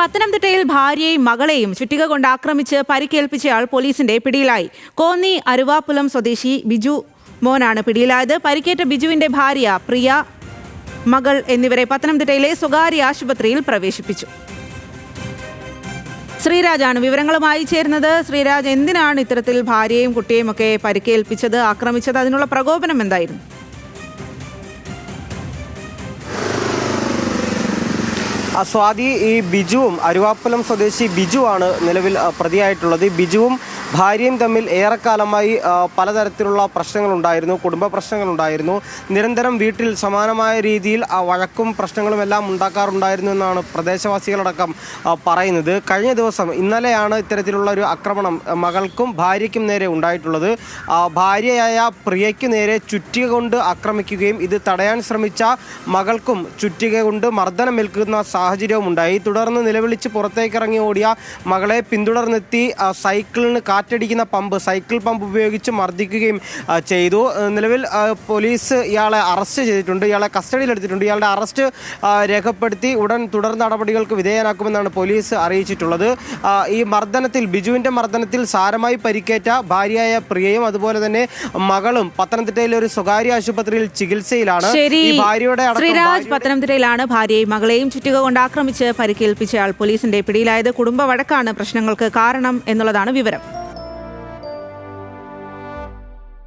പത്തനംതിട്ടയിൽ ഭാര്യയെയും മകളെയും ചുറ്റിക കൊണ്ട് ആക്രമിച്ച് പരിക്കേൽപ്പിച്ചയാൾ പോലീസിന്റെ പിടിയിലായി. കോന്നി അരുവാപ്പുലം സ്വദേശി ബിജു മോനാണ് പിടിയിലായത്. പരിക്കേറ്റ ബിജുവിന്റെ ഭാര്യ പ്രിയ, മകൾ എന്നിവരെ പത്തനംതിട്ടയിലെ സ്വകാര്യ ആശുപത്രിയിൽ പ്രവേശിപ്പിച്ചു. ശ്രീരാജാണ് വിവരങ്ങളുമായി ചേരുന്നത്. ശ്രീരാജ്, എന്തിനാണ് ഇത്തരത്തിൽ ഭാര്യയും കുട്ടിയെയും ഒക്കെ പരിക്കേൽപ്പിച്ചത്, ആക്രമിച്ചത്? അതിനുള്ള പ്രകോപനം എന്തായിരുന്നു? സ്വാതി, ഈ ബിജുവും അരുവാപ്പുലം സ്വദേശി ബിജുവാണ് നിലവിൽ പ്രതിയായിട്ടുള്ളത്. ബിജുവും ഭാര്യയും തമ്മിൽ ഏറെക്കാലമായി പലതരത്തിലുള്ള പ്രശ്നങ്ങളുണ്ടായിരുന്നു, കുടുംബ പ്രശ്നങ്ങളുണ്ടായിരുന്നു. നിരന്തരം വീട്ടിൽ സമാനമായ രീതിയിൽ വഴക്കും പ്രശ്നങ്ങളും എല്ലാം ഉണ്ടാക്കാറുണ്ടായിരുന്നു എന്നാണ് പ്രദേശവാസികളടക്കം പറയുന്നത്. കഴിഞ്ഞ ദിവസം ഇന്നലെയാണ് ഇത്തരത്തിലുള്ള ഒരു ആക്രമണം മകൾക്കും ഭാര്യയ്ക്കും നേരെ ഉണ്ടായിട്ടുള്ളത്. ഭാര്യയായ പ്രിയയ്ക്ക് നേരെ ചുറ്റിക കൊണ്ട് ആക്രമിക്കുകയും ഇത് തടയാൻ ശ്രമിച്ച മകൾക്കും ചുറ്റിക കൊണ്ട് മർദ്ദനമേൽക്കുന്ന സാഹചര്യവും ഉണ്ടായി. തുടർന്ന് നിലവിളിച്ച് പുറത്തേക്കിറങ്ങി ഓടിയ മകളെ പിന്തുടർന്നെത്തി സൈക്കിളിന് കാറ്റടിക്കുന്ന സൈക്കിൾ പമ്പ് ഉപയോഗിച്ച് മർദ്ദിക്കുകയും ചെയ്തു. നിലവിൽ പോലീസ് ഇയാളെ അറസ്റ്റ് ചെയ്തിട്ടുണ്ട്, ഇയാളെ കസ്റ്റഡിയിലെടുത്തിട്ടുണ്ട്. ഇയാളുടെ അറസ്റ്റ് രേഖപ്പെടുത്തി ഉടൻ തുടർ നടപടികൾക്ക് വിധേയനാക്കുമെന്നാണ് പോലീസ് അറിയിച്ചിട്ടുള്ളത്. ഈ മർദ്ദനത്തിൽ, ബിജുവിൻ്റെ മർദ്ദനത്തിൽ സാരമായി പരിക്കേറ്റ ഭാര്യയായ പ്രിയയും അതുപോലെ തന്നെ മകളും പത്തനംതിട്ടയിലെ ഒരു സ്വകാര്യ ആശുപത്രിയിൽ ചികിത്സയിലാണ്. പത്തനംതിട്ടയിലാണ് ഭാര്യയും മകളെയും ചുറ്റിക കൊണ്ട് ആക്രമിച്ച് പരിക്കേൽപ്പിച്ചയാൾ പോലീസിന്റെ പിടിയിലായത്. കുടുംബ വഴക്കാണ് പ്രശ്നങ്ങൾക്ക് കാരണം എന്നുള്ളതാണ് വിവരം.